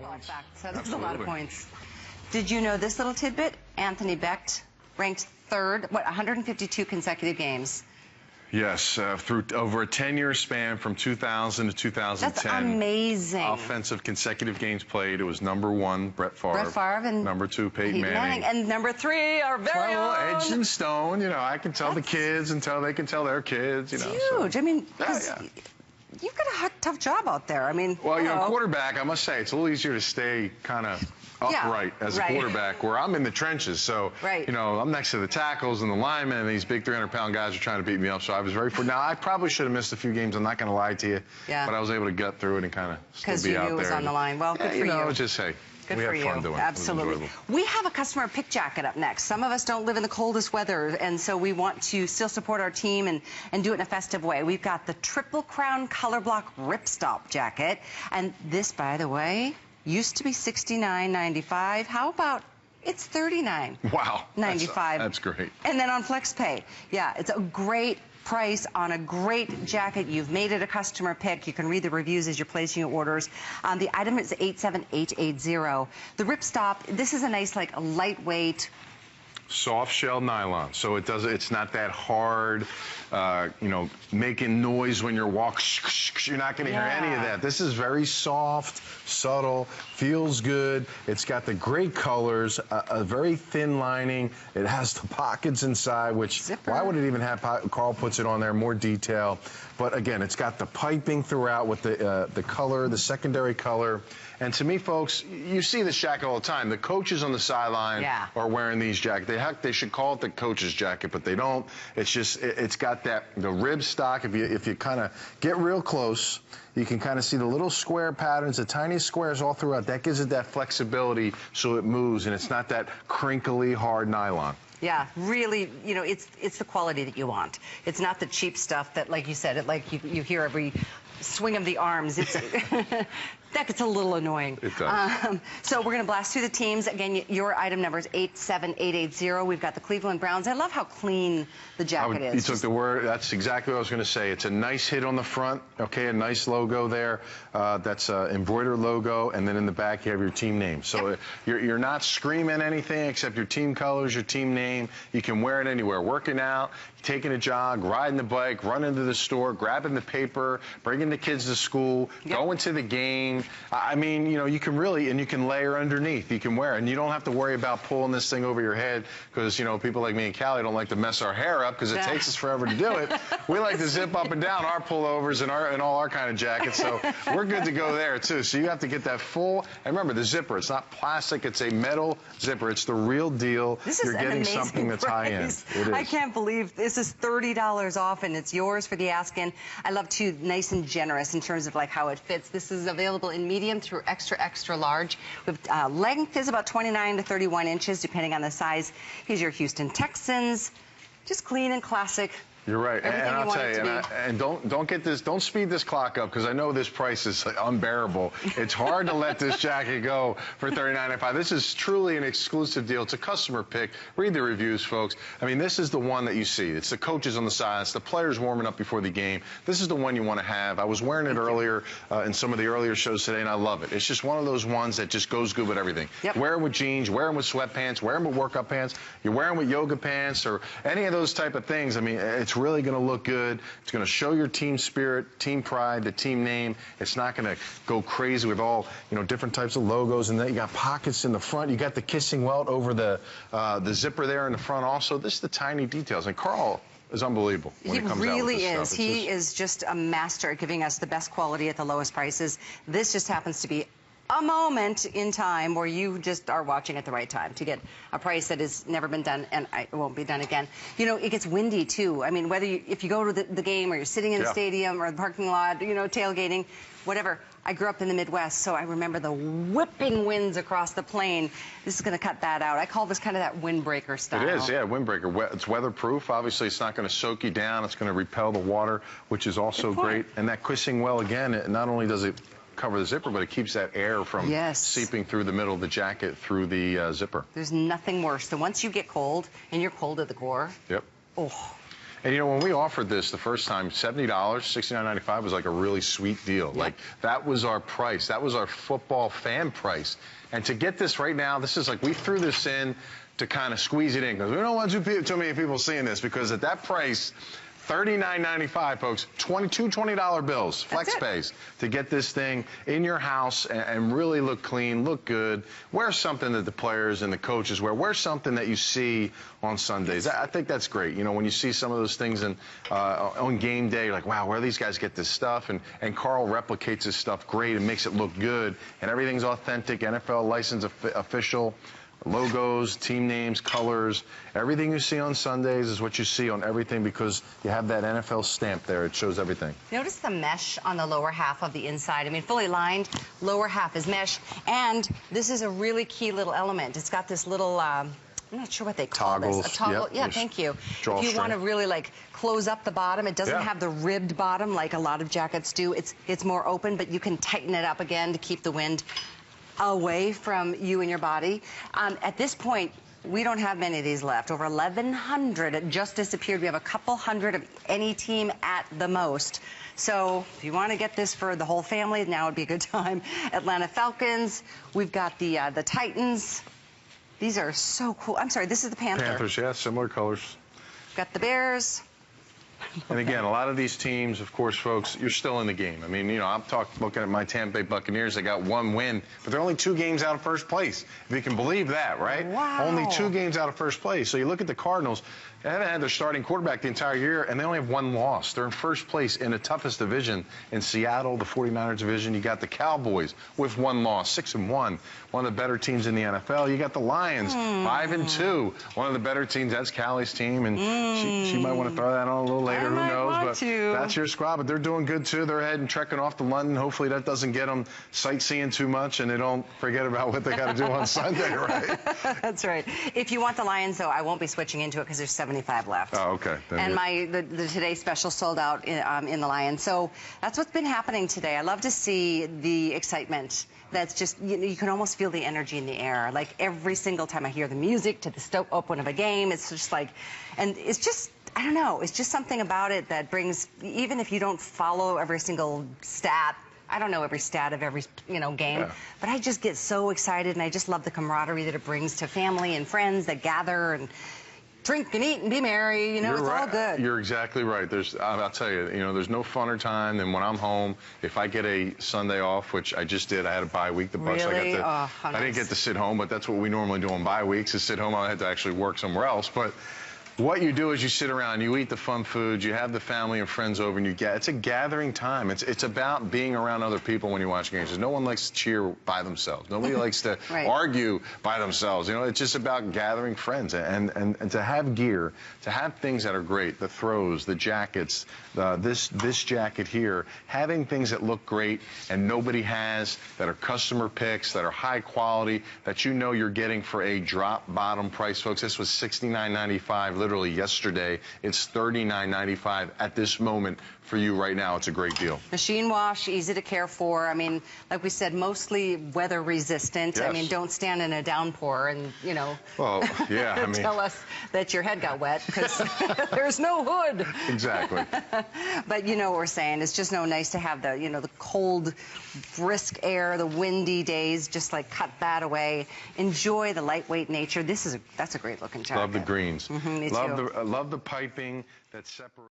points. That is a lot of points. Did you know this little tidbit? Anthony Becht ranked third, 152 consecutive games. Yes, through over a 10-year span from 2000 to 2010. That's amazing. Offensive consecutive games played. It was #1, Brett Favre. Brett Favre and #2, Peyton Manning. And #3, our very own. Edge and Stone. You know, I can tell the kids until they can tell their kids. You know, huge. So. I mean, yeah. You've got a tough job out there. I mean, well, you know, quarterback, I must say, it's a little easier to stay kind of upright as a quarterback, where I'm in the trenches. So, you know, I'm next to the tackles and the linemen, and these big 300-pound guys are trying to beat me up. So I was very Now, I probably should have missed a few games. I'm not going to lie to you. Yeah. But I was able to get through it and kind of still be out there. Because you knew it was on the line. Well, good for you. You know, just hey. Good we for have you. Fun doing Absolutely. We have a customer pick jacket up next. Some of us don't live in the coldest weather, and so we want to still support our team and do it in a festive way. We've got the Triple Crown Colorblock Ripstop jacket, and this, by the way, used to be $69.95. How about it's $39.95? Wow. That's great. And then on FlexPay. Yeah, it's a great price on a great jacket. You've made it a customer pick. You can read the reviews as you're placing your orders. The item is 87880. The Ripstop, this is a nice, like, a lightweight, soft shell nylon, so it's not that hard, you know, making noise when you're walking. You're not going to hear any of that. This is very soft, subtle, feels good. It's got the great colors, a very thin lining. It has the pockets inside, which why would it even have? Carl puts it on there, more detail. But again, it's got the piping throughout with the color, the secondary color. And to me, folks, you see this jacket all the time. The coaches on the sideline are wearing these jackets. They should call it the coach's jacket, but they don't. It's just, it's got the rib stock. If you kind of get real close, you can kind of see the little square patterns, the tiny squares all throughout. That gives it that flexibility so it moves, and it's not that crinkly, hard nylon. Yeah, really, you know, it's the quality that you want. It's not the cheap stuff that, like you said, you hear every swing of the arms. It's that gets a little annoying. It does. So we're going to blast through the teams. Again, your item number is 87880. We've got the Cleveland Browns. I love how clean the jacket is. You took the word. That's exactly what I was going to say. It's a nice hit on the front, okay, a nice logo there. That's an embroidered logo, and then in the back you have your team name. So you're not screaming anything except your team colors, your team name. You can wear it anywhere. Working out, taking a jog, riding the bike, running to the store, grabbing the paper, bringing the kids to school, going to the game. I mean, you know, you can really, and you can layer underneath. You can wear it, and you don't have to worry about pulling this thing over your head because, you know, people like me and Callie don't like to mess our hair up because it takes us forever to do it. We like to zip up and down our pullovers and all our kind of jackets, so we're good to go there, too. So you have to get that full, and remember, the zipper, it's not plastic, it's a metal zipper. It's the real deal. You're getting something that's high-end. It is. I can't believe this is $30 off, and it's yours for the asking. I love, too, nice and generous in terms of, like, how it fits. This is available in medium through extra large. With length is about 29 to 31 inches, depending on the size. Here's your Houston Texans. Just clean and classic. You're right, and I'll tell you, and don't speed this clock up because I know this price is unbearable. It's hard to let this jacket go for $39.95. This is truly an exclusive deal. It's a customer pick. Read the reviews, folks. I mean, this is the one that you see. It's the coaches on the side. It's the players warming up before the game. This is the one you want to have. I was wearing it earlier in some of the earlier shows today, and I love it. It's just one of those ones that just goes good with everything. Wear them with jeans, wear them with sweatpants, wear them with workout pants. You wear them with yoga pants or any of those type of things. I mean, it's really going to look good. It's going to show your team spirit, team pride, the team name. It's not going to go crazy with all, you know, different types of logos. And then you got pockets in the front. You got the kissing welt over the zipper there in the front also. This is the tiny details. And Carl is unbelievable when it comes out with this stuff. He really is. He is just a master at giving us the best quality at the lowest prices. This just happens to be a moment in time where you just are watching at the right time to get a price that has never been done and it won't be done again. You know, it gets windy too. I mean, whether if you go to the game or you're sitting in the stadium or the parking lot, you know, tailgating, whatever. I grew up in the Midwest, so I remember the whipping winds across the plain. This is going to cut that out. I call this kind of that windbreaker style. It is, yeah, windbreaker. It's weatherproof. Obviously, it's not going to soak you down. It's going to repel the water, which is also great. And that kissing well, again, not only does it cover the zipper, but it keeps that air from seeping through the middle of the jacket through the zipper. There's nothing worse than once you get cold and you're cold at the core. Oh. And, you know, when we offered this the first time, $70, $69.95 was like a really sweet deal. Yep. Like, that was our price. That was our football fan price. And to get this right now, this is like, we threw this in to kind of squeeze it in, because we don't want too many people seeing this, because at that price, $39.95, folks, two $20 bills, flex pays, to get this thing in your house and really look clean, look good. Wear something that the players and the coaches wear. Wear something that you see on Sundays. I think that's great. You know, when you see some of those things on game day, you're like, wow, where do these guys get this stuff? And Carl replicates his stuff great and makes it look good. And everything's authentic, NFL license official. Logos, team names, colors, everything you see on Sundays is what you see on everything, because you have that NFL stamp there. It shows everything. Notice the mesh on the lower half of the inside. I mean, fully lined, lower half is mesh. And this is a really key little element. It's got this little, I'm not sure what they call Toggles, this. A toggle. Yep. Yeah, thank you. If you want to really, like, close up the bottom, it doesn't have the ribbed bottom like a lot of jackets do. It's more open, but you can tighten it up again to keep the wind away from you and your body. At this point, we don't have many of these left. Over 1,100 just disappeared. We have a couple hundred of any team at the most. So if you want to get this for the whole family, now would be a good time. Atlanta Falcons. We've got the Titans. These are so cool. I'm sorry, this is the Panther. Panthers, yeah, similar colors. Got the Bears. And again, a lot of these teams, of course, folks, you're still in the game. I mean, you know, I'm looking at my Tampa Bay Buccaneers. They got one win, but they're only 2 games out of first place. If you can believe that, right? Wow. Only 2 games out of first place. So you look at the Cardinals. They haven't had their starting quarterback the entire year, and they only have 1 loss. They're in first place in the toughest division in Seattle, the 49ers division. You got the Cowboys with 1 loss, 6-1, one of the better teams in the NFL. You got the Lions, 5-2, one of the better teams. That's Callie's team, and she might want to throw that on a little later. Who knows? But that's your squad. But they're doing good too. They're heading trekking off to London. Hopefully that doesn't get them sightseeing too much, and they don't forget about what they got to do on Sunday, right? That's right. If you want the Lions, though, I won't be switching into it because there's 75 left. Oh, okay. Then and the Today Special sold out in the Lions. So that's what's been happening today. I love to see the excitement. That's just, you can almost feel the energy in the air. Like every single time I hear the music to the open of a game, it's just like, and it's just, I don't know, it's just something about it that brings, even if you don't follow every single stat, I don't know every stat of every, game, but I just get so excited, and I just love the camaraderie that it brings to family and friends that gather and drink and eat and be merry, it's all good. You're exactly right. I'll tell you, there's no funner time than when I'm home. If I get a Sunday off, which I just did, I had a bye week. The Bucks, really? I didn't get to sit home, but that's what we normally do on bye weeks, is sit home. I had to actually work somewhere else, but what you do is you sit around, you eat the fun foods, you have the family and friends over, and it's a gathering time. It's about being around other people when you watch games. No one likes to cheer by themselves. Nobody likes to argue by themselves. It's just about gathering friends and to have gear, to have things that are great, the throws, the jackets, this jacket here, having things that look great and nobody has, that are customer picks, that are high quality, that you're getting for a drop bottom price, folks. This was $69.95. Literally yesterday. It's $39.95 at this moment for you right now. It's a great deal. Machine wash, easy to care for. I mean, like we said, mostly weather resistant. Yes. I mean, don't stand in a downpour and, well, yeah, I mean, tell us that your head got wet, because there's no hood. Exactly. But you know what we're saying. It's just nice to have the, the cold, brisk air, the windy days, just like cut that away. Enjoy the lightweight nature. That's a great looking jacket. Love the greens. Me too. Love the piping that separates.